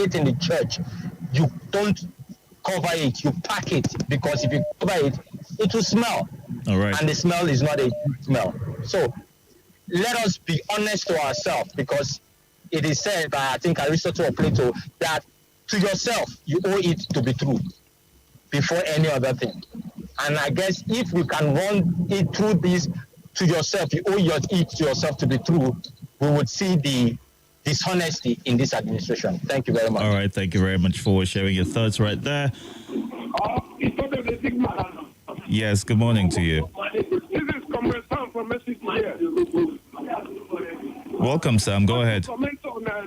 congregate in the church, you don't cover it, you pack it, because if you cover it, it will smell. All right. And the smell is not a good smell. So let us be honest to ourselves, because it is said by, I think, Aristotle or Plato, that to yourself, you owe it to be true before any other thing. And I guess if we can run it through this to yourself, you owe it to yourself to be true, we would see the dishonesty in this administration. Thank you very much. All right. Thank you very much for sharing your thoughts right there. Yes. Good morning to you. This is Comrade Sam from Mexico here. Welcome, Sam. Go ahead. Comment on my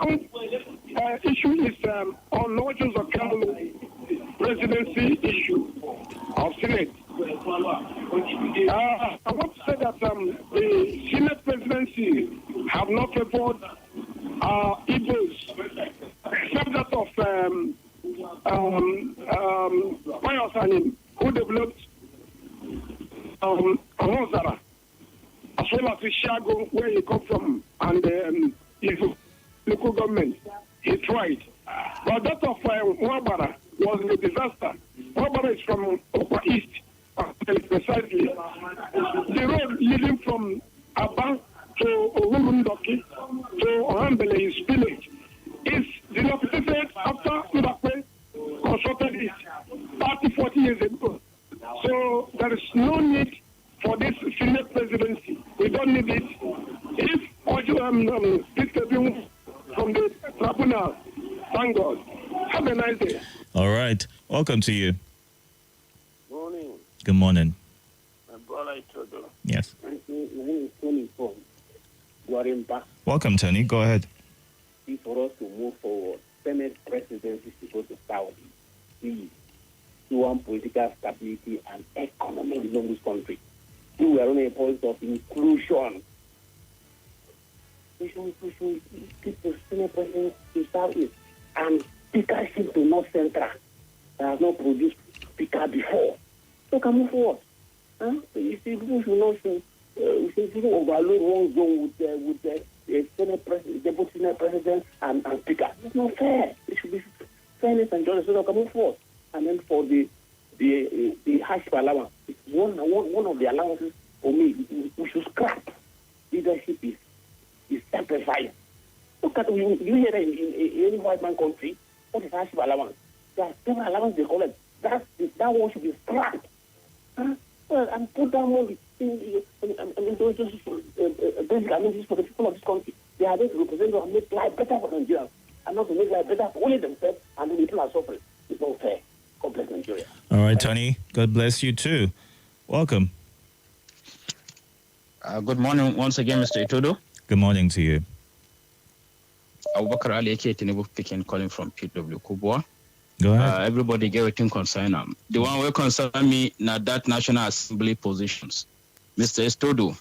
own issue is on Northern Zocalo presidency issue of Senate. I want to say that the Senate presidency have not favored Igbos, except that of Payosanin, who developed Rosara, as well as Ishago, where he come from, and his local government. He tried. But that of Wabara was a disaster. Wabara is from Upper East, precisely. The road leading from Aba to Orundoki to Ohambele, his village, is dilapidated after Mbakwe constructed it 30, 40 years ago. So there is no need for this Senate presidency. We don't need it. If this from the tribunal, thank God. Have a nice day. All right. Welcome to you. Morning. Good morning. My brother Itodo. Yes. My name is Tony from Guarimpa. Welcome, Tony. Go ahead. For us to move forward, Senate presidency is supposed to start with please. We want political stability and economic development in this country. We are on a point of inclusion. We should keep the Senate president to start with. And speakership to North Central that has not produced speaker before. So can move forward. Huh? So you see, people should not say, people overload one zone with the Senate president, deputy Senate president, and speaker. It's not fair. It should be fairness and justice. So they can move forward. And then for the hardship allowance, it's one of the allowances for me. We should scrap. Leadership is sacrifice. Look at you hear that in any white man country, what is hardship allowance? There are several allowances they call it. That one should be scrapped. And put down money in basic amenities for the people of this country. They are there to represent and make life better for Nigerians, and not to make life better for only themselves, and the people are suffering. It's not fair. God bless Nigeria. All right, Tony. God bless you too. Welcome. Good morning once again, Mr. Itodo. Good morning to you. Abubakar Ali Tinubu speaking, calling from PW Kubwa. Go ahead. Everybody get everything concern them. The one will concern me now that National Assembly positions. Mr. Itodo,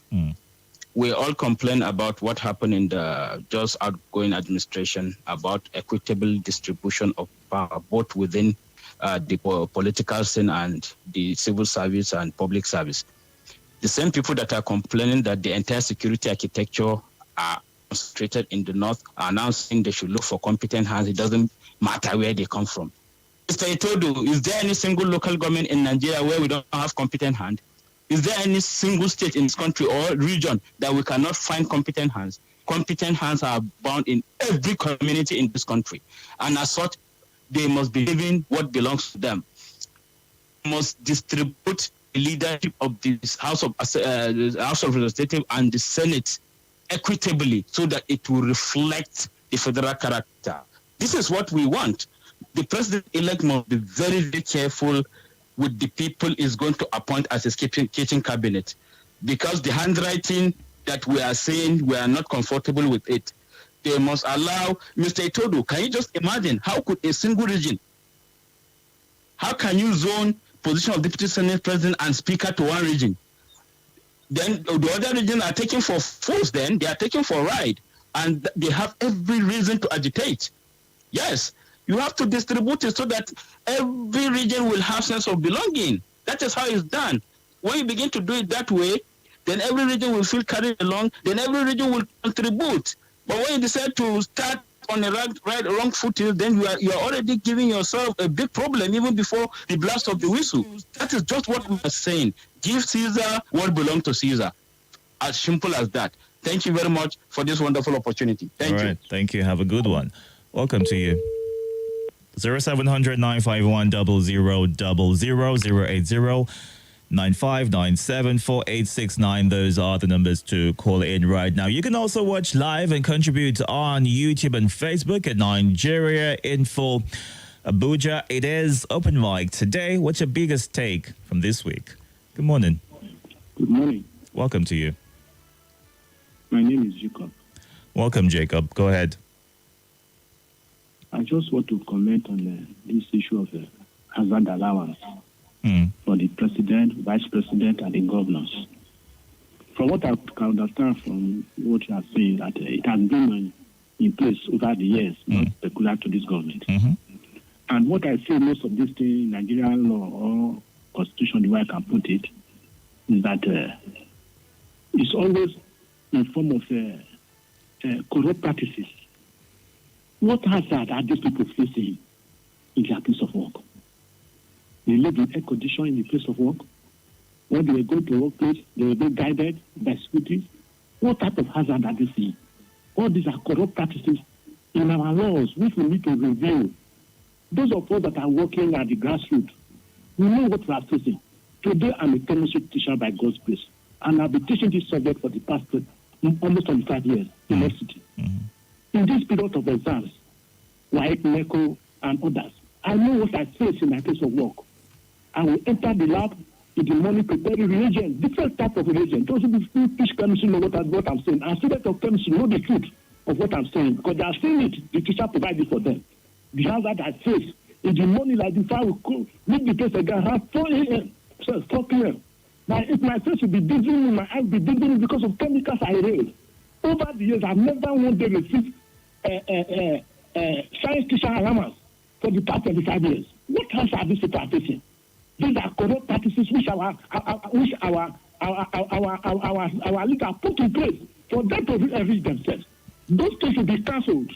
we all complain about what happened in the just outgoing administration about equitable distribution of power, both within the political scene and the civil service and public service. The same people that are complaining that the entire security architecture are concentrated in the north are now saying they should look for competent hands. It doesn't matter where they come from. Mr. Itodo, is there any single local government in Nigeria where we don't have competent hand? Is there any single state in this country or region that we cannot find competent hands? Competent hands are bound in every community in this country. And as such, they must be given what belongs to them. They must distribute the leadership of this House of Representatives and the Senate equitably so that it will reflect the federal character. This is what we want. The president-elect must be very, very careful with the people is going to appoint as his kitchen cabinet, because the handwriting that we are saying, we are not comfortable with it. They must allow, Mr. Itodo, can you just imagine how could a single region, how can you zone position of deputy senate president and speaker to one region? Then the other regions are taken for force, then they are taken for ride, and they have every reason to agitate. Yes, you have to distribute it so that every region will have sense of belonging. That is how it's done. When you begin to do it that way, then every region will feel carried along, then every region will contribute. But when you decide to start on a wrong footing, then you are already giving yourself a big problem even before the blast of the whistle. That is just what we are saying. Give Caesar what belongs to Caesar. As simple as that. Thank you very much for this wonderful opportunity. Thank you. Thank you. Have a good one. Welcome to you. 0700 951 0000 9597 4869. Those are the numbers to call in right now. You can also watch live and contribute on YouTube and Facebook at Nigeria Info Abuja. It is open mic today. What's your biggest take from this week? Good morning. Good morning. Welcome to you. My name is Jacob. Welcome, Jacob. Go ahead. I just want to comment on this issue of hazard allowance for the president, vice president, and the governors. From what I can understand from what you are saying, that it has been in place over the years, not peculiar to this government. And what I see most of this thing in Nigerian law or constitution, the way I can put it, is that it's always in form of corrupt practices. What hazard are these people facing in their place of work? They live in air conditioning in the place of work. When they go to workplace, they will be guided by security. What type of hazard are they seeing? All these are corrupt practices in our laws, which we need to review. Those of us that are working at the grassroots, we know what we are facing. Today, I'm a chemistry teacher by God's grace, and I've been teaching this subject for the past almost 25 years in the city. In this period of exams, like NECO and others, I know what I face in my place of work. I will enter the lab in the morning preparing reagents, different type of reagents. Those who teach chemistry know what I'm saying. And students of chemistry know the truth of what I'm saying because they are seeing it. The teacher provides it for them. The hazard I face in the morning, like if I will meet the place again around 4 a.m., 4 p.m. Now, if my face will be dizzying, my eyes will be dizzying because of chemicals I raised. Over the years, I've never one day received science teacher allowance for the past 25 years. What else are these people facing? These are corrupt practices which our leaders put in place for them to enrich themselves. Those things should be cancelled.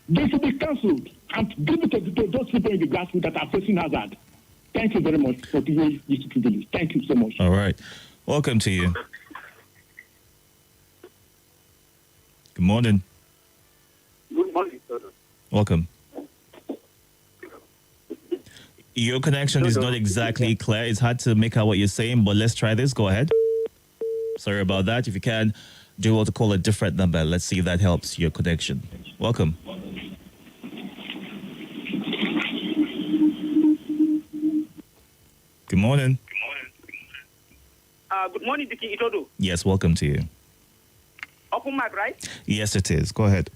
They should be cancelled and give it to those people in the grassroots that are facing hazard. Thank you very much for giving this privilege. Thank you so much. All right. Welcome to you. Good morning. Good morning, sir. Welcome. Your connection is not exactly clear. It's hard to make out what you're saying, but let's try this. Go ahead. Sorry about that. If you can, do want to call a different number. Let's see if that helps your connection. Welcome. Good morning. Good morning, Diki Itodo. Yes, welcome to you. Open mic, right? Yes, it is. Go ahead.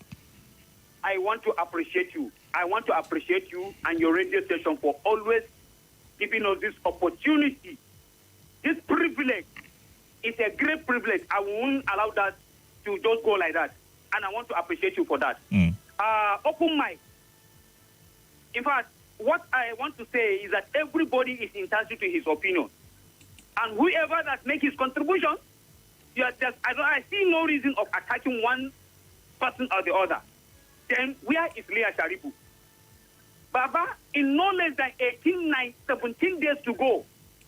I want to appreciate you. I want to appreciate you and your radio station for always giving us this opportunity. This privilege is a great privilege. I won't allow that to just go like that. And I want to appreciate you for that. Open mic. In fact, what I want to say is that everybody is entitled to his opinion. And whoever that makes his contribution, I see no reason of attacking one person or the other. Then where is Leah Sharibu? Baba, in no less than 17 days to go,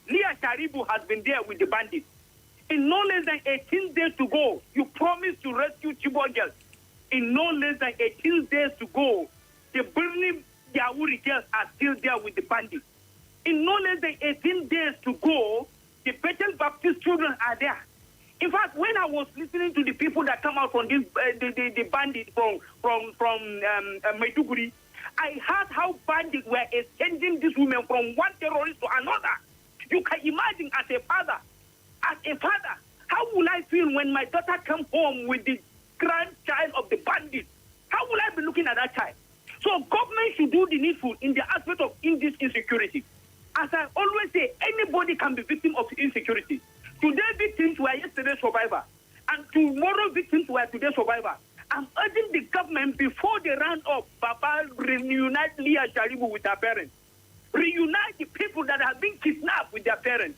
Leah Sharibu has been there with the bandits. In no less than 18 days to go, you promised to rescue Chibok girls. In no less than 18 days to go, the burning Yauri girls are still there with the bandits. In no less than 18 days to go, the Bethel Baptist children are there. In fact, when I was listening to the people that come out from this, the bandits from Maiduguri, I heard how bandits were exchanging these women from one terrorist to another. You can imagine as a father, how will I feel when my daughter comes home with the grandchild of the bandits? How will I be looking at that child? So government should do the needful in the aspect of this insecurity. As I always say, anybody can be victim of insecurity. Today victims were yesterday survivor, and tomorrow victims were today survivor. I'm urging the government before they round up, Baba, reunite Leah Sharibu with her parents. Reunite the people that have been kidnapped with their parents.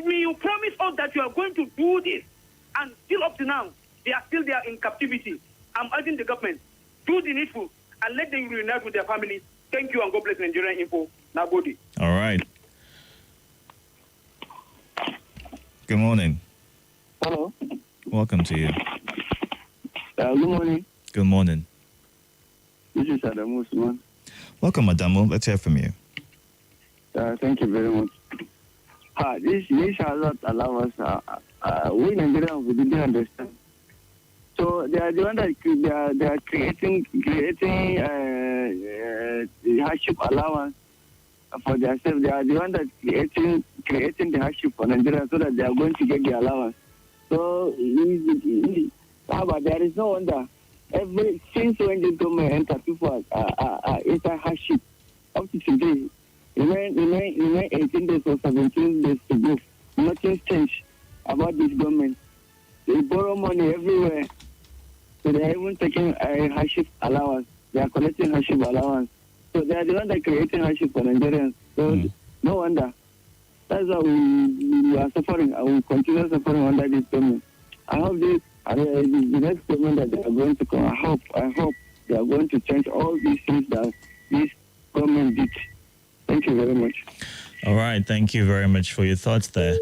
You promise us that you are going to do this, and still up to now, they are still there in captivity. I'm urging the government, do the needful. and let them reunite with their families. Thank you, and God bless Nigerian Info. Nagodi. All right. Good morning. Hello. Welcome to you. Good morning. Good morning. This is Adamu Usman. Welcome, Adamu. Let's hear from you. Thank you very much. This has not allowed us. We Nigerians, we didn't understand. So they are the one that they are creating the hardship allowance for themselves. They are the one that creating the hardship for Nigeria so that they are going to get the allowance. So but there is no wonder. Since when the government entered, people are inside hardship up to today. Remain 18 days or 17 days to go. Nothing changed about this government. They borrow money everywhere. So they are even taking a hardship allowance. They are collecting hardship allowance. So they are the ones that are creating hardship for Nigerians. So no wonder. That's why we are suffering and we continue suffering under this government. I hope the next government that they are going to come, I hope they are going to change all these things that this government did. Thank you very much. All right. Thank you very much for your thoughts there.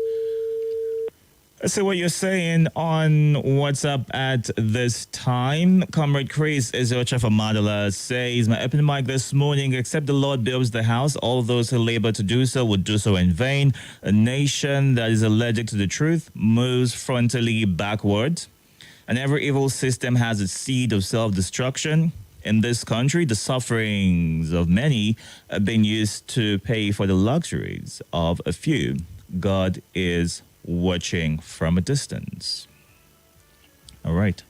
So what you're saying on WhatsApp at this time, Comrade Chris Ezocha from Madala says, my open mic this morning, except the Lord builds the house, all those who labor to do so would do so in vain. A nation that is allergic to the truth moves frontally backwards, and every evil system has its seed of self-destruction. In this country, the sufferings of many have been used to pay for the luxuries of a few. God is watching from a distance. All right.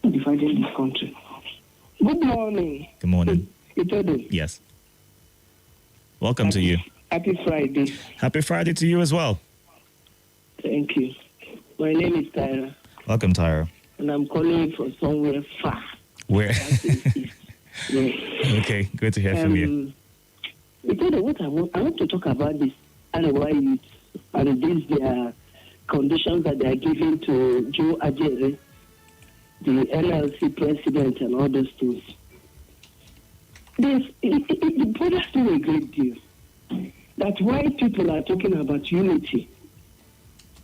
Dividing this country. Good morning. Good morning. Itodo. Yes. Welcome to you. Happy Friday. Happy Friday to you as well. Thank you. My name is Tyra. Welcome, Tyra. And I'm calling from somewhere far. Where? Yeah. Okay, good to hear from you. Itodo, what I want to talk about this Arewa youth and these their conditions that they are giving to Joe Ajere, the NLC president, and all those things. It bothers me a great deal that why people are talking about unity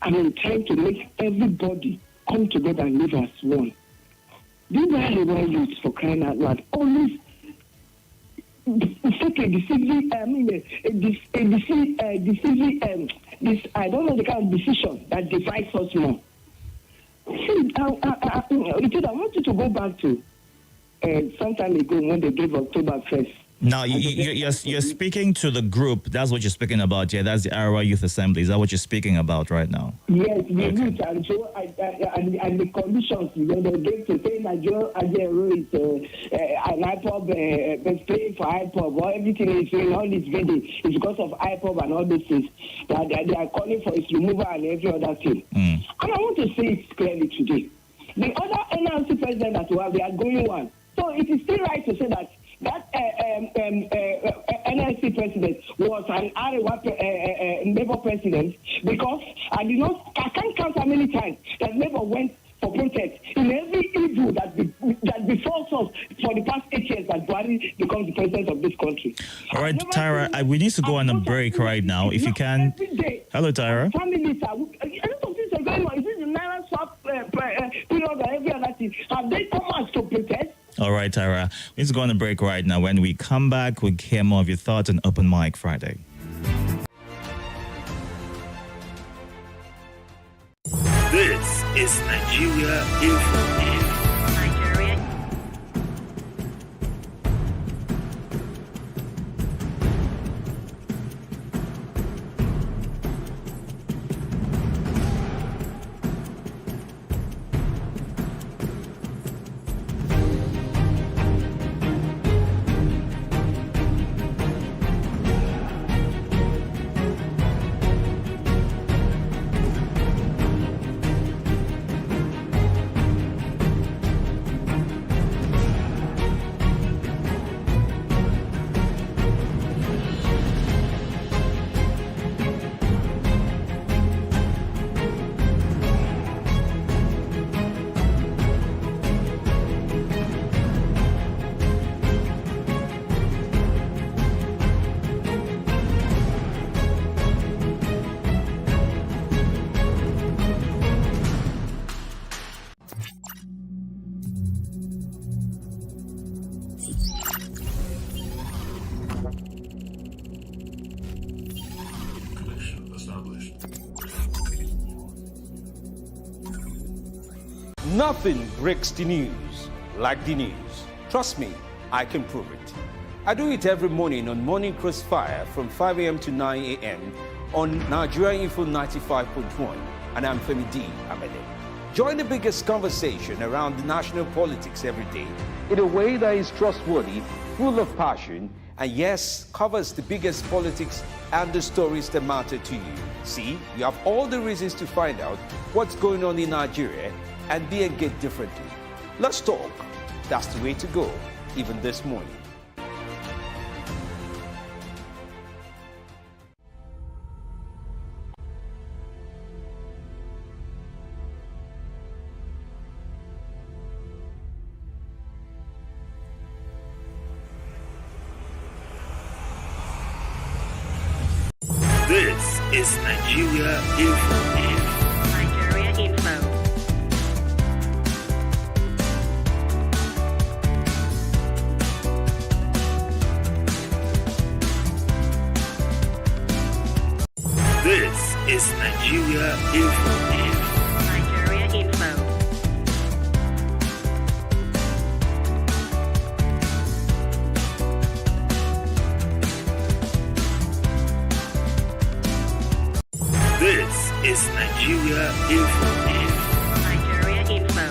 and trying to make everybody come together and live as one. These Arewa youths, for crying out loud, always take a deceiving, I don't know the kind of decision that divides us more. See, I want you to go back to some time ago when they gave October 1st. Now, you're speaking to the group. That's what you're speaking about. Yeah, that's the Arewa Youth Assembly. Is that what you're speaking about right now? Yes, the youth and so and the conditions when they gave to say Nigeria is an IPOB paying for IPOB or everything is doing all this video is because of IPOB and all these things that they are calling for its removal and every other thing. And I want to say it clearly today. The other NLC president that we have, they are going one. So it is still right to say that NLC president was an Arewa Labour president because I can't count how many times that Labour went for protest in every evil that befalls us for the past 8 years that Buhari becomes the president of this country. All right, Tyra, we need to go on a break right now. If you can. Hello, Tyra. Families are, a lot of things are going on. Is this the Naira swap period or every other thing? Have they come out to protest? All right, Tyra. We need to go on a break right now. When we come back, we'll hear more of your thoughts on Open Mic Friday. This is Nigeria Info. Connection established. Nothing breaks the news like the news. Trust me, I can prove it. I do it every morning on Morning Crossfire from 5 a.m. to 9 a.m. on Nigeria Info 95.1, and I'm Femi D. Amede. Join the biggest conversation around the national politics every day in a way that is trustworthy, full of passion, and yes, covers the biggest politics and the stories that matter to you. See, you have all the reasons to find out what's going on in Nigeria and be engaged differently. Let's talk. That's the way to go, even this morning. This is Nigeria Info. Nigeria Info. This is Nigeria Info. Nigeria Info. This is Nigeria Info. Nigeria Info.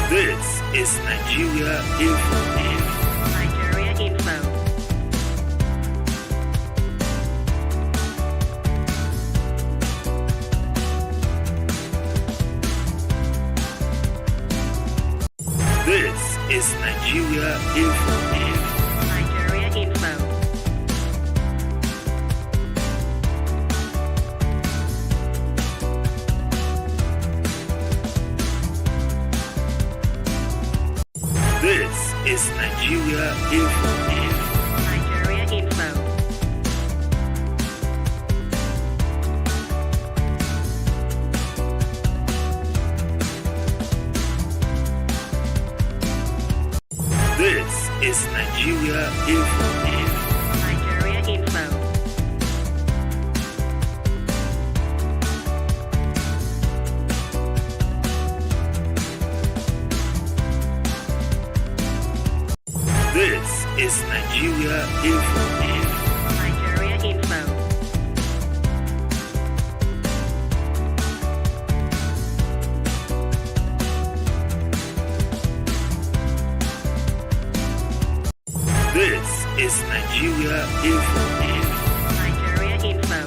This is Nigeria Info. Nigeria Info. This is Nigeria Info. Nigeria Info. This is Nigeria Info. Nigeria Info. This is Nigeria Info. Nigeria Info. This is Nigeria Info. Nigeria Info. This is Nigeria Info. Nigeria Info.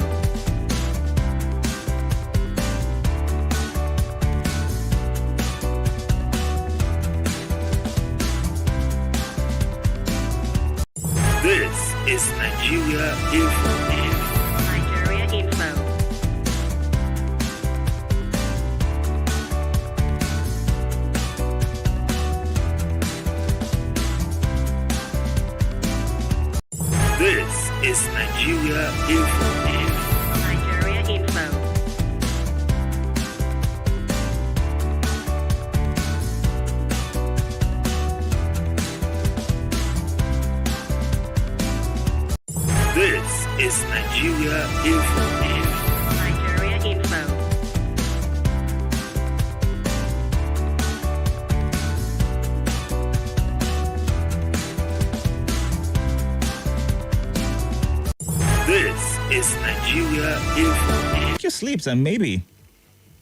This is Nigeria Info. Nigeria Info. This is Nigeria Info. Nigeria Info. This is Nigeria Info. Nigeria Info. This is Nigeria Info. Your sleeps, and maybe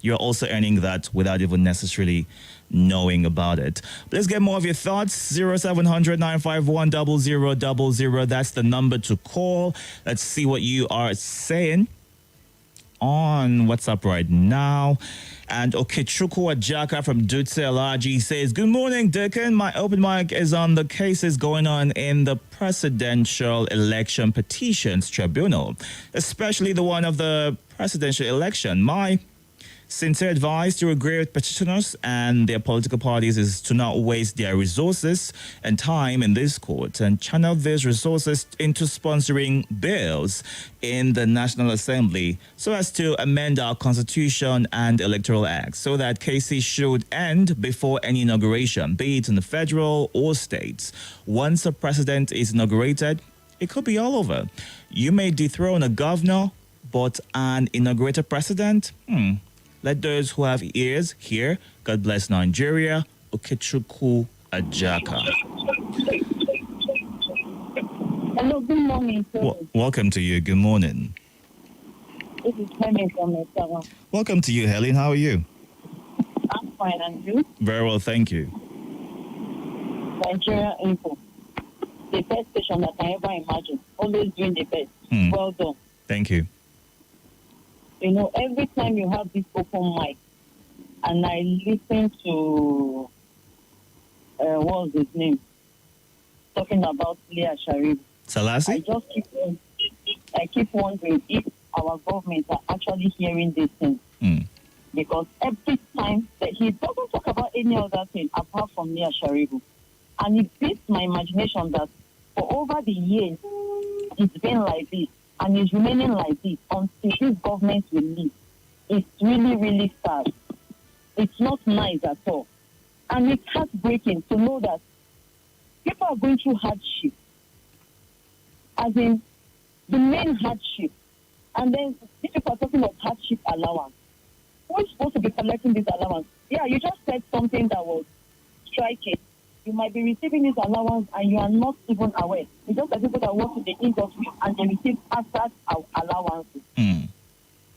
you're also earning that without even necessarily knowing about it. Let's get more of your thoughts. 0700 951 0000. That's the number to call. Let's see what you are saying on WhatsApp right now. And Okechukwu Ajaka from Dutse Alaji says, good morning, Deacon. My open mic is on the cases going on in the Presidential Election Petitions Tribunal, especially the one of the presidential election. My Sincere advice to agree with petitioners and their political parties is to not waste their resources and time in this court and channel these resources into sponsoring bills in the National Assembly so as to amend our Constitution and Electoral Act so that cases should end before any inauguration, be it in the federal or states. Once a president is inaugurated, it could be all over. You may dethrone a governor, but an inaugurated president? Let those who have ears hear. God bless Nigeria. Okechukwu Ajaka. Hello, good morning. Welcome to you. Good morning. This is Helen from Itodo. Welcome to you, Helen. How are you? I'm fine, and you? Very well, thank you. Nigeria Info. The best station that I can ever imagine. Always doing the best. Well done. Thank you. You know, every time you have this open mic, and I listen to, what's his name? Talking about Leah Sharif. Salasi? I keep wondering if our government are actually hearing this thing. Because every time that he doesn't talk about any other thing apart from Leah Sharif. And it beats my imagination that for over the years, it's been like this. And it's remaining like this until this government will leave. It's really, really sad. It's not nice at all. And it's heartbreaking to know that people are going through hardship. As in, the main hardship. And then these people are talking about hardship allowance. Who is supposed to be collecting this allowance? Yeah, you just said something that was striking. You might be receiving this allowance and you are not even aware. It's just like people that work in the industry and they receive hazard allowances.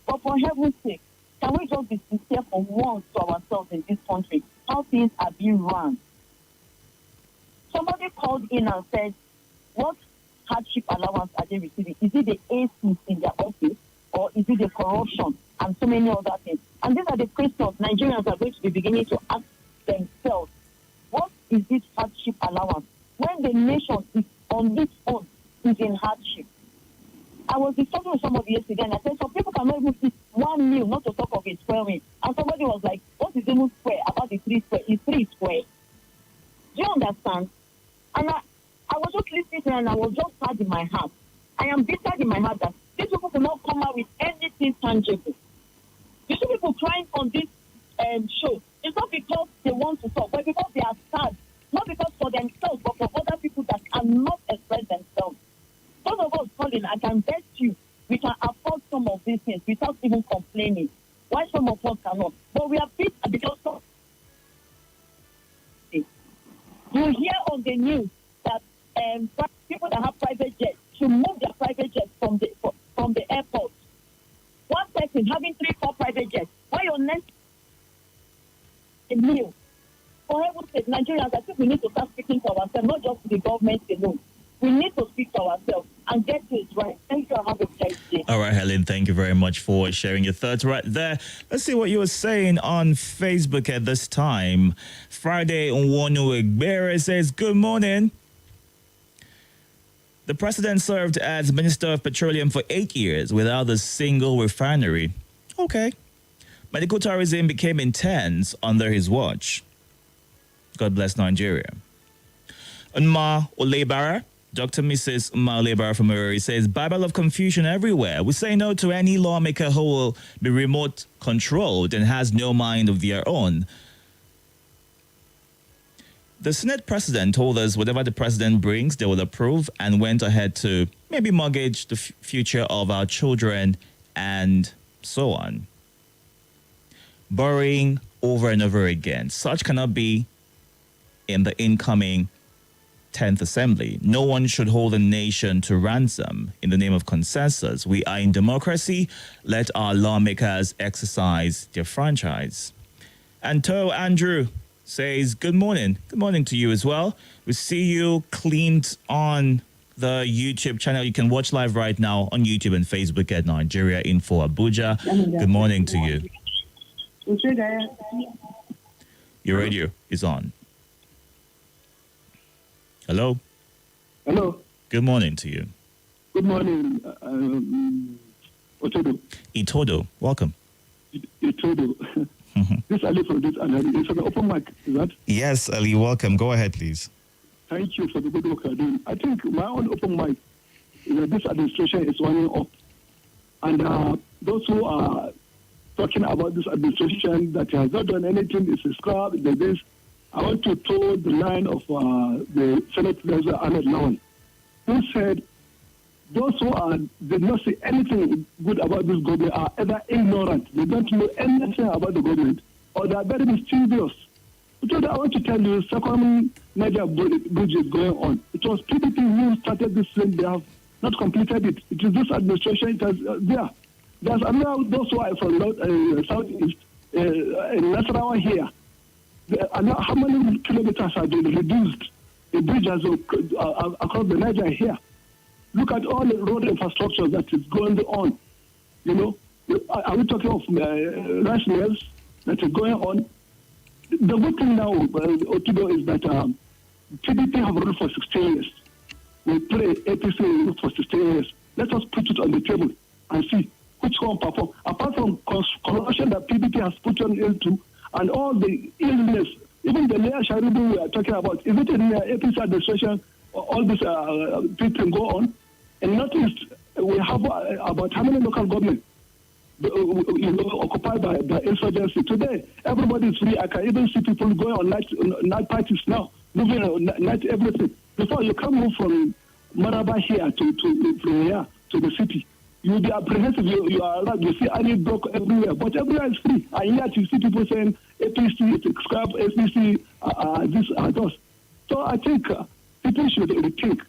But for heaven's sake, can we just be sincere for once to ourselves in this country? How things are being run. Somebody called in and said, what hardship allowance are they receiving? Is it the ACs in their office or is it the corruption and so many other things? And these are the questions Nigerians are going to be beginning to ask themselves. What is this hardship allowance? When the nation is on its own, is in hardship. I was discussing with somebody yesterday and I said, some people cannot even eat one meal, not to talk of a square meal. And somebody was like, what is even square about the 3 square? Is 3 square? Do you understand? And I was just listening to her and I was just sad in my heart. I am bitter in my heart that these people cannot come out with anything tangible. You see people crying on this show. It's not because they want to talk, but because they are sad. Not because for themselves, but for other people that cannot express themselves. Those of us calling, I can bet you, we can afford some of these things without even complaining. Why some of us cannot? But we are bitter because you hear on the news that people that have private jets should move their private jets from the airport. One person having 3-4 private jets. Why your next meal? For heaven's sake, Nigerians, I think we need to start speaking to ourselves, not just to the government alone. We need to speak to ourselves and get it right. Thank you. Have a great day. All right, Helen, thank you very much for sharing your thoughts right there. Let's see what you were saying on Facebook at this time. Friday, Nwonu Egbere says, good morning. The president served as Minister of Petroleum for 8 years without a single refinery. Okay. Medical tourism became intense under his watch. God bless Nigeria. Unma Olebara, Dr. Mrs. Unma Olebara from Owerri says, Bible of confusion everywhere. We say no to any lawmaker who will be remote controlled and has no mind of their own. The Senate president told us whatever the president brings, they will approve, and went ahead to maybe mortgage the future of our children and so on. Borrowing over and over again. Such cannot be in the incoming 10th Assembly. No one should hold a nation to ransom in the name of consensus. We are in democracy. Let our lawmakers exercise their franchise. And To Andrew says, good morning. Good morning to you as well. We see you cleaned on the YouTube channel. You can watch live right now on YouTube and Facebook at Nigeria Info Abuja. Good morning to you. Your radio is on. Hello. Hello. Good morning to you. Good morning, Itodo. Itodo, welcome. Itodo. This Ali from this, and it's an open mic, is that? Yes, Ali, welcome. Go ahead, please. Thank you for the good work you're doing. I think my own open mic is that this administration is running up. And those who are talking about this administration that has not done anything, is a scrub, this, I want to toe the line of the Senate President Ahmed Lawan, who said those who did not say anything good about this government are either ignorant, they don't know anything about the government, or they are very mischievous. Because I want to tell you, second major bridge is going on. It was PDP who started this thing. They have not completed it. It is this administration. It has there. There's another those who are from southeast in Nasarawa here. How many kilometers have been reduced? The bridge has across the Niger here. Look at all the road infrastructure that is going on. You know, are we talking of rice mills that is going on? The good thing now, Itodo, is that PDP have ruled for 16 years. We play APC ruled for 16 years. Let us put it on the table and see which one perform. Apart from corruption that PDP has put on into, and all the illness, even the Leah Sharibu we are talking about, is it in the APC administration, all this people go on? In Northeast, we have about how many local governments occupied by insurgency. Today, everybody is free. I can even see people going on night parties now, moving on night everything. Before you can move from Maraba here from here to the city, you will be apprehensive. You are around, you see any block everywhere, but everywhere is free. And yet you see people saying APC, scrap, APC, this, those. So I think people should rethink.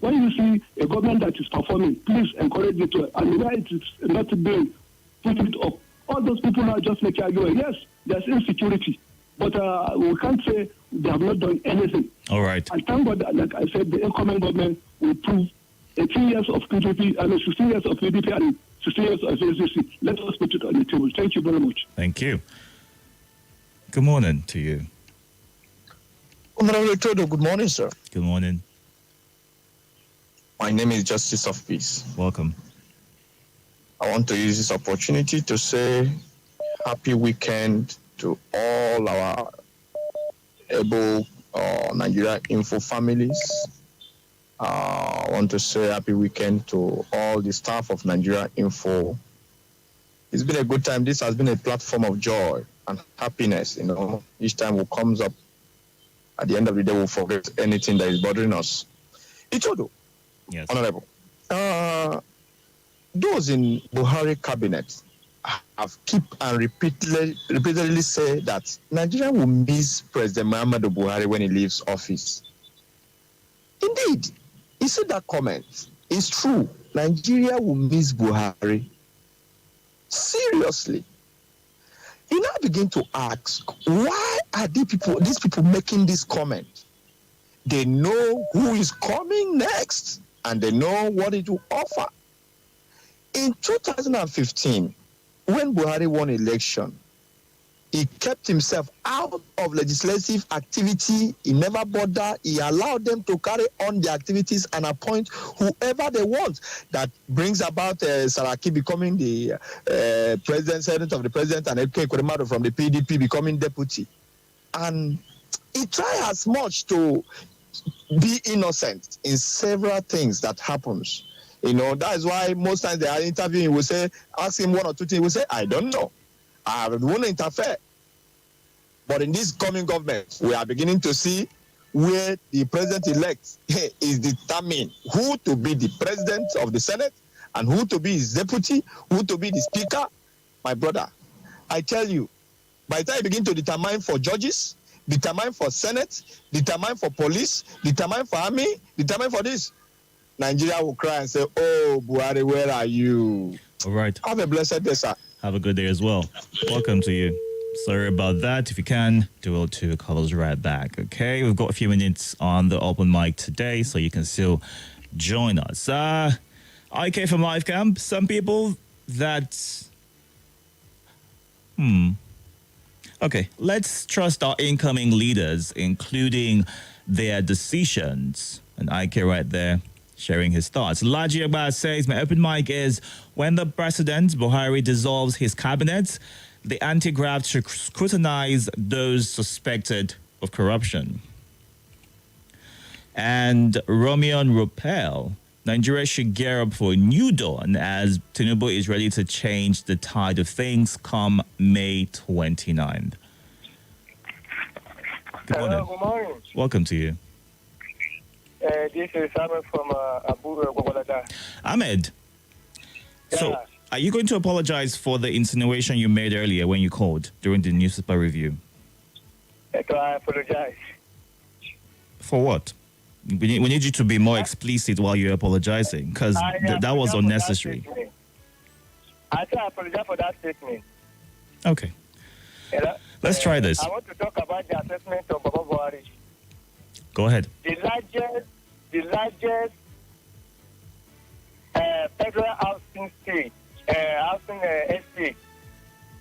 When you see a government that is performing, please encourage it to, and where it is not doing, put it up. All those people are just making argument. Yes, there's insecurity, but we can't say they have not done anything. All right. And thank God that, like I said, the incoming government will prove 18 years of PDP, 16 years of PDP and 16 years of SSC. Let us put it on the table. Thank you very much. Thank you. Good morning to you. Honorable Itodo, good morning, sir. Good morning. My name is Justice of Peace. Welcome. I want to use this opportunity to say happy weekend to all our able Nigeria Info families. I want to say happy weekend to all the staff of Nigeria Info. It's been a good time. This has been a platform of joy and happiness. You know, each time it comes up, at the end of the day, we'll forget anything that is bothering us. Itodo, yes. Honorable. Those in Buhari cabinet have keep and repeatedly said that Nigeria will miss President Muhammadu Buhari when he leaves office. Indeed, he said that comment. It's true. Nigeria will miss Buhari. Seriously. You now begin to ask, why are these people making this comment? They know who is coming next, and they know what it will offer. In 2015, when Buhari won election, he kept himself out of legislative activity. He never bothered. He allowed them to carry on the activities and appoint whoever they want. That brings about Saraki becoming the president, Senate of the president, and Eke Kuremado from the PDP becoming deputy. And he tried as much to be innocent in several things that happens. You know, that is why most times they are interviewing, he will say, ask him one or two things, he will say, I don't know. I won't interfere. But in this coming government, we are beginning to see where the president-elect is determined who to be the president of the Senate and who to be his deputy, who to be the speaker. My brother, I tell you, by the time you begin to determine for judges, determine for Senate, determine for police, determine for army, determine for this, Nigeria will cry and say, oh, Buhari, where are you? All right. Have a blessed day, sir. Have a good day as well. Welcome to you. Sorry about that. If you can, do it to call us right back. Okay, we've got a few minutes on the open mic today, so you can still join us. IK from Live Camp. Some people that... Okay, let's trust our incoming leaders, including their decisions. And IK right there, sharing his thoughts. Laji Agba says, my open mic is when the President Buhari dissolves his cabinet, the anti-graft should scrutinize those suspected of corruption. And Romeo Ropel, Nigeria should gear up for a new dawn as Tinubu is ready to change the tide of things come May 29th. Good morning. Hello, good morning. Welcome to you. This is Ahmed from Abuja. Ahmed, so are you going to apologize for the insinuation you made earlier when you called during the newspaper review? I apologize. For what? We need you to be more explicit while you're apologizing, because that was unnecessary. I say I apologize for that statement. Okay. Let's try this. I want to talk about the assessment of Baba Buhari. Go ahead. The largest federal housing estate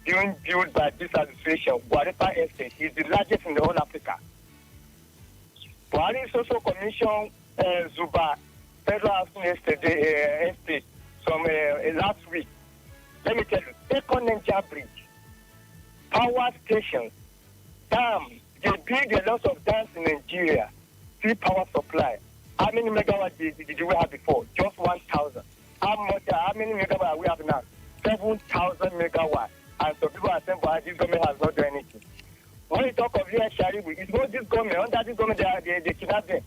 being built by this administration, Guaripa Estate, is the largest in the whole Africa. Buhari also commissioned Zuba Federal Housing Estate from last week. Let me tell you, Second Niger Bridge, power stations, dams. They build a lot of dams in Nigeria. Free power supply. How many megawatts did we have before? Just 1,000. How many megawatts we have now? 7,000 megawatts. And so people are saying, but this government has not done anything. When you talk of U.S. Sharibu, it's not this government. Under this government, they kidnapped them.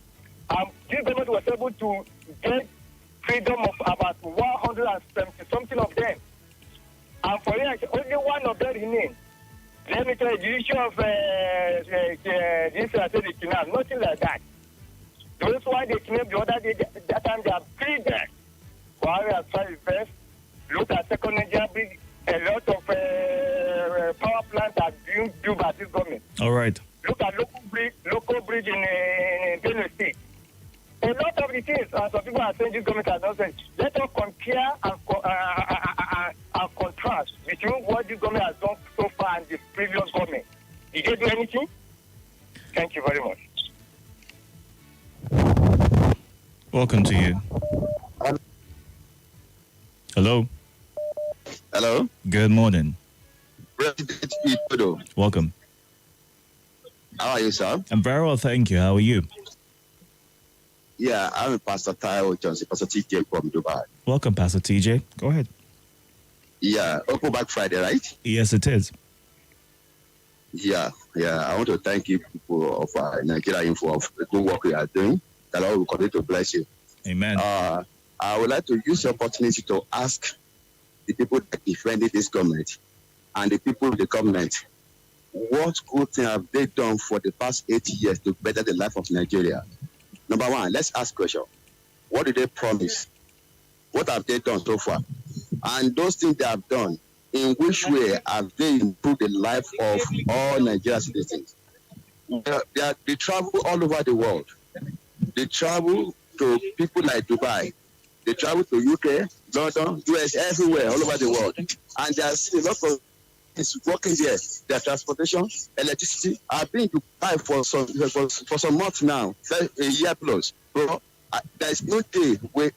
This government was able to get freedom of about 170 something of them. And for U.S., only one of them remains. Let me tell you, the issue of this kidnap, nothing like that. Those why they kidnapped the other day, that time they are free there. Buhari has tried his best. Look at Second Niger Bridge. A lot of power plants are being built by this government. All right. Look at local bridge in Benue State. A lot of the things, some people are saying this government has not said. Let us compare and contrast between what this government has done so far and the previous government. Did they do anything? Thank you very much. Welcome to you. Hello. Hello. Good morning. President Itodo. Welcome. How are you, sir? I'm very well, thank you. How are you? Yeah, I'm Pastor Taiwo Johnson, Pastor TJ from Dubai. Welcome, Pastor TJ. Go ahead. Yeah, Open Back Friday, right? Yes, it is. Yeah. I want to thank you, people of Nigeria Info, of the good work we are doing. The Lord will continue to bless you. Amen. I would like to use the opportunity to ask the people that defended this government and the people of the government, what good thing have they done for the past 8 years to better the life of Nigeria? Number one, let's ask question. What did they promise? What have they done so far? And those things they have done, in which way have they improved the life of all Nigerian citizens? They travel all over the world. They travel to people like Dubai. They travel to UK, London, US, everywhere, all over the world. And there's a lot of things working there. Their transportation, electricity. I've been to Dubai for some months now, a year plus. Bro, there's no day we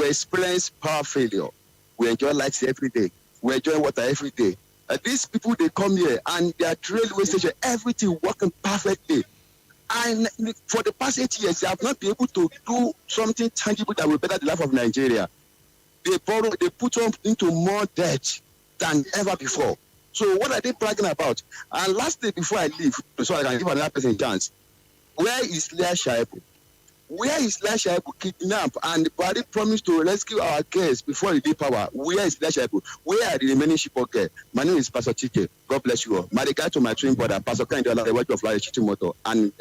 experience power failure. We enjoy lights every day. We enjoy water every day. These people, they come here and their railway station, everything working perfectly. And for the past 8 years, they have not been able to do something tangible that will better the life of Nigeria. They put them into more debt than ever before. So what are they bragging about? And lastly, before I leave, so I can give another person a chance, where is Leah Shaibu? Where is Leah Shaibu kidnapped and Buhari promised to rescue our girls before he leave power? Where is Leah Shaibu? Where are the remaining ship girls? My name is Pastor Chike. God bless you all. My regard to my twin brother, Pastor Kandola, the work of Life Chitimoto, and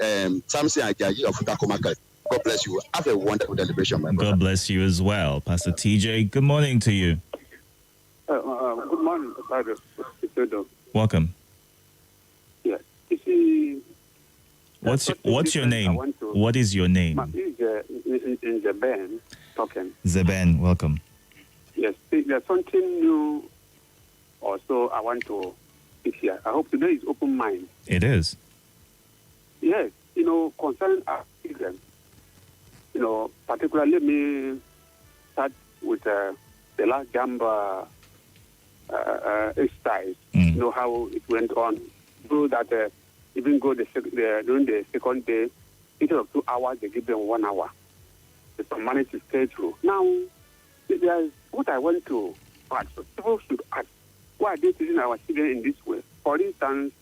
Samson Ajayi of Takomaka. God bless you. Have a wonderful celebration, my brother. God bless you as well, Pastor TJ. Good morning to you. Good morning, Father. Welcome. Yeah. You see, what's your name? What is your name? In Zeben talking. Zeben, welcome. Yes, there's something new also I want to speak here. I hope today is open mind. It is. Yes, concerning our children, particularly let me start with the last jump exercise. You know how it went on. So that even during the second day, instead of 2 hours, they give them 1 hour. They managed to stay through. Now, there's what I want to ask. People should ask, why are they teaching our children in this way? For instance,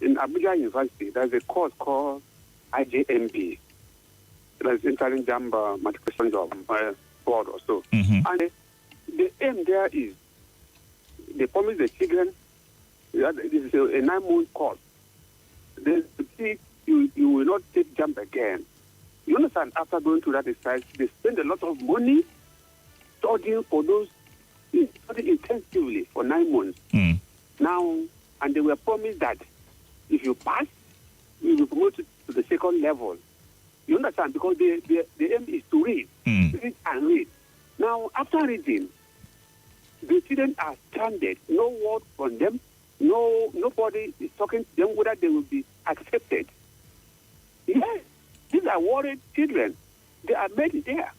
in Abuja University, there's a course called IJMB. There's Internet Jam Multiplication Board or so. And the aim there is, they promise the children that this is a 9-month course. They see you will not take jump again. You understand, after going through that exercise, they spend a lot of money studying for those, studying intensively for 9 months. Now, and they were promised that if you pass, you will promote to the second level. You understand? Because the aim is to read and read. Now, after reading, the students are stranded. No word from them. Nobody is talking to them whether they will be accepted. Yes, these are worried children. They are made there.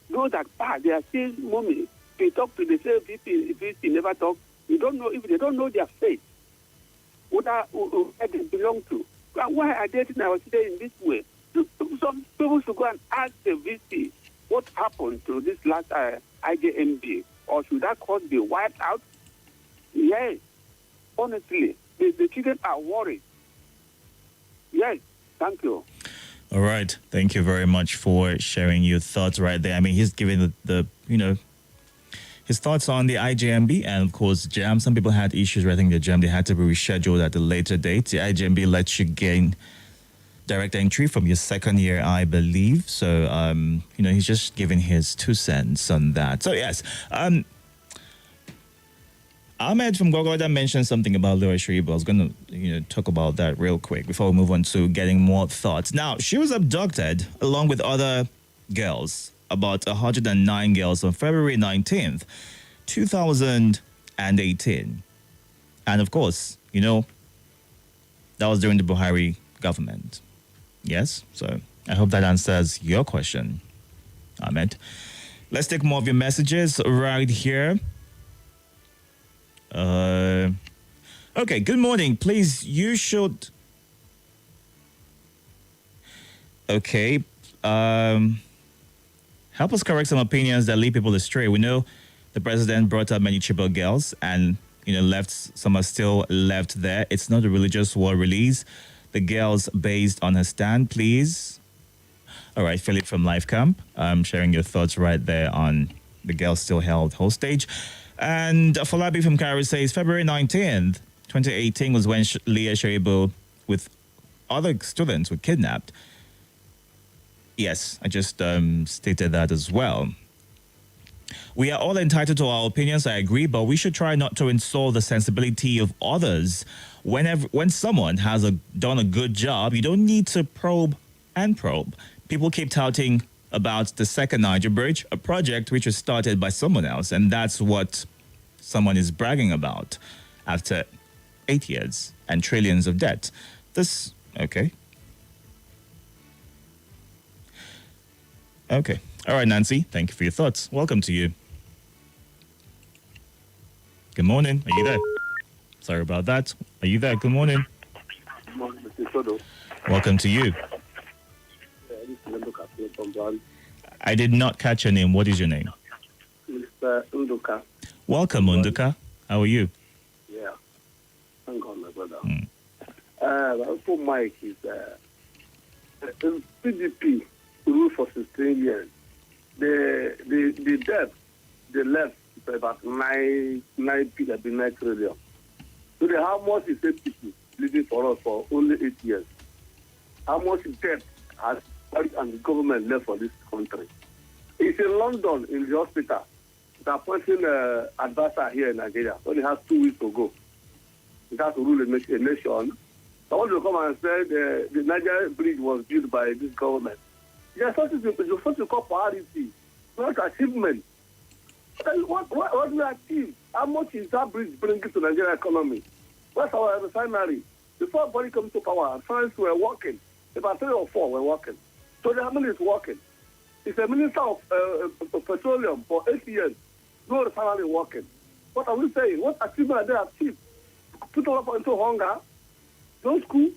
Those that pass, they are still mommy. They talk to the same VP never talk. You don't know if they don't know their faith. Where they belong to. Why are they teaching our children in this way? Some people should go and ask the VP what happened to this last IJMB, or should that course be wiped out? Yes. Honestly, the children are worried. Yes. Thank you. All right. Thank you very much for sharing your thoughts right there. I mean, he's giving the his thoughts on the IJMB and, of course, JAM. Some people had issues writing the JAM. They had to be rescheduled at a later date. The IJMB lets you gain direct entry from your second year, I believe. So, he's just giving his 2 cents on that. So, yes. Ahmed from Gogoda mentioned something about Lua Shariba. I was going to talk about that real quick before we move on to getting more thoughts. Now, she was abducted along with other girls, about 109 girls, on February 19th, 2018. And of course, that was during the Buhari government. Yes? So I hope that answers your question, Ahmed. Let's take more of your messages right here. Okay, good morning. Please, you should... Okay. Help us correct some opinions that lead people astray. We know the president brought up many Chibok girls and, some are still left there. It's not a religious war release. The girls based on her stand, please. All right, Philip from Life Camp, sharing your thoughts right there on the girls still held hostage. And Falabi from Cairo says February 19th, 2018 was when Leah Sharibu with other students were kidnapped. Yes, I just stated that as well. We are all entitled to our opinions, I agree, but we should try not to insult the sensibility of others. When someone has done a good job, you don't need to probe and probe. People keep touting about the second Niger Bridge, a project which was started by someone else, and that's what someone is bragging about after 8 years and trillions of debt. Okay. Okay. All right, Nancy, thank you for your thoughts. Welcome to you. Good morning. Are you there? Sorry about that. Are you there? Good morning. Good morning, Mr. Itodo. Welcome to you. I did not catch your name. What is your name? Mr. Unduka. Welcome, Unduka. How are you? Yeah. Thank God, my brother. For Mike is PDP ruled for 16 years. The debt they left is about 9 trillion. So how much is it people living for us for only 8 years? How much debt has and the government left for this country? It's in London, in the hospital. They're appointing an advisor here in Nigeria. Only has 2 weeks to go. It has to rule a nation. I want to come and say the Niger bridge was built by this government. There's something to call priority, not achievement. What do we achieve? How much is that bridge bringing to Nigeria economy? What's our refinery? Before Body comes to power, France were working. About 3 or 4 were working. So the family is working. He's a minister of petroleum for 8 years. No salary working. What are we saying? What achievement are they achieved? Put all up into hunger, no school,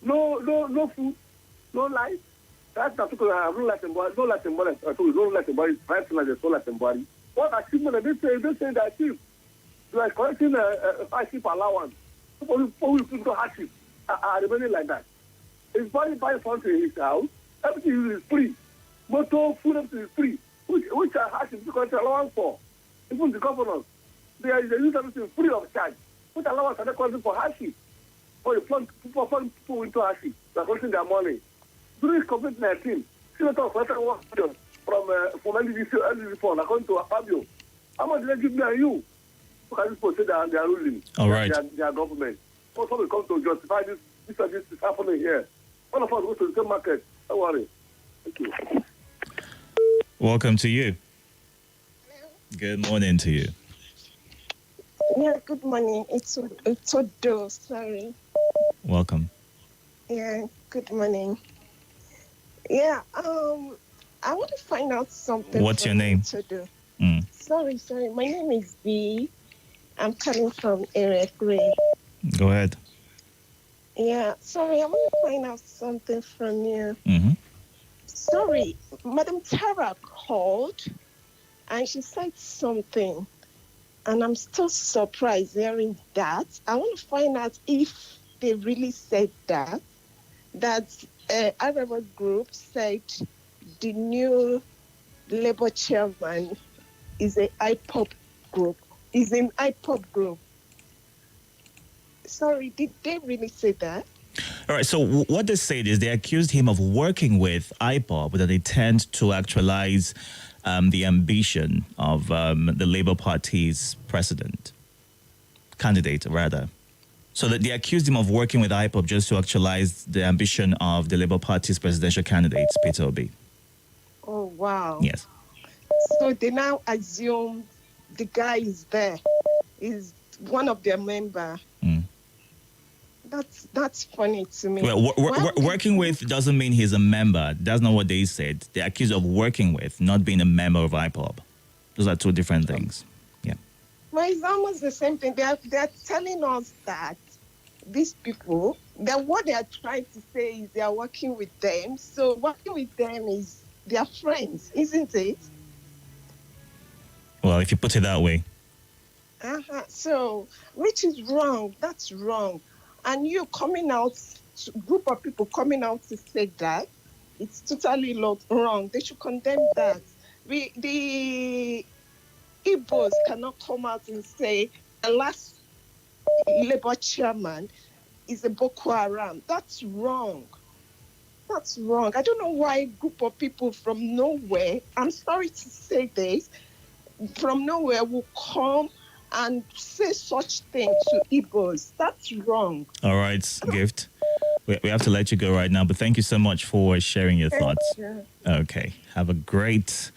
no food, no life. That's not because I have no life in body. No life in body. I told you, no life in body. Right now, there's no life in body. What achievement are they saying? They say they achieved. You are collecting a hardship allowance. People who put into hardship are remaining like that. His body buys something in his house. Everything is free. Motor, food, everything is free. Which are hardship to collect allowance for. Even the governors, they use everything free of charge. Which allowance are they collecting for hardship? Or you plunge people into hardship. They are collecting their money. During COVID-19, Senator collected 1 million from NDC fund, according to Fabio. How much did they give me and you? How can people say that they are ruling? All right. Their government. Also, we come to justify this is happening here. One of us goes to the same market. Don't worry. Thank you. Welcome to you. Good morning to you. Yeah, good morning. It's Itodo, sorry. Welcome. Yeah, good morning. Yeah, I want to find out something. What's your name? Itodo. Mm. Sorry. My name is B. I'm coming from Area 3. Go ahead. Yeah, sorry, I want to find out something from you. Mm-hmm. Sorry, Madam Tara called and she said something, and I'm still surprised hearing that. I want to find out if they really said that Arab group said the new Labour chairman is an IPOP group. Sorry, did they really say that? All right, so what they said is they accused him of working with IPOP with an intent to actualize the ambition of the Labour Party's candidate, rather. So that they accused him of working with IPOP just to actualize the ambition of the Labour Party's presidential candidate, Peter Obi. Oh, wow. Yes. So they now assume the guy is there, is one of their members. Mm. That's funny to me. Well, working with doesn't mean he's a member. That's not what they said. They're accused of working with, not being a member of IPOP. Those are two different things. Yeah. Well, it's almost the same thing. They're telling us that these people, that what they are trying to say is they are working with them. So working with them is their friends, isn't it? Well, if you put it that way. So, which is wrong. That's wrong. And you coming out, group of people coming out to say that, it's totally wrong. They should condemn that. The Igbos cannot come out and say the last Labour chairman is a Boko Haram. That's wrong. That's wrong. I don't know why a group of people from nowhere, I'm sorry to say this, from nowhere will come and say such things to Igbos. That's wrong. All right, Gift. We have to let you go right now, but thank you so much for sharing your thoughts. You. Okay. Have a great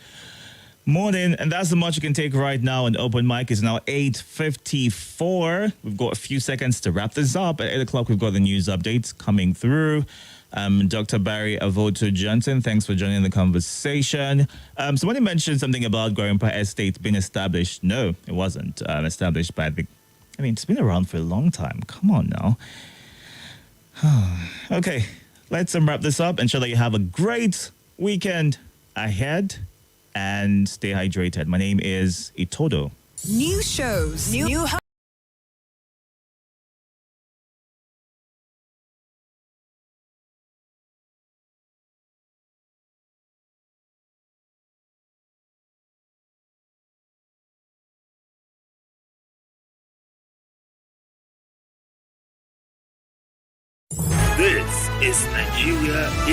morning. And that's the much you can take right now. And open mic is now 8:54. We've got a few seconds to wrap this up. At 8 o'clock, we've got the news updates coming through. Dr. Barry Avoto Johnson, thanks for joining the conversation. Somebody mentioned something about Gwarinpa Estate being established. No, it wasn't established by it's been around for a long time. Come on now. Okay, let's wrap this up. Ensure that you have a great weekend ahead and stay hydrated. My name is Itodo. New shows, new This is Nigeria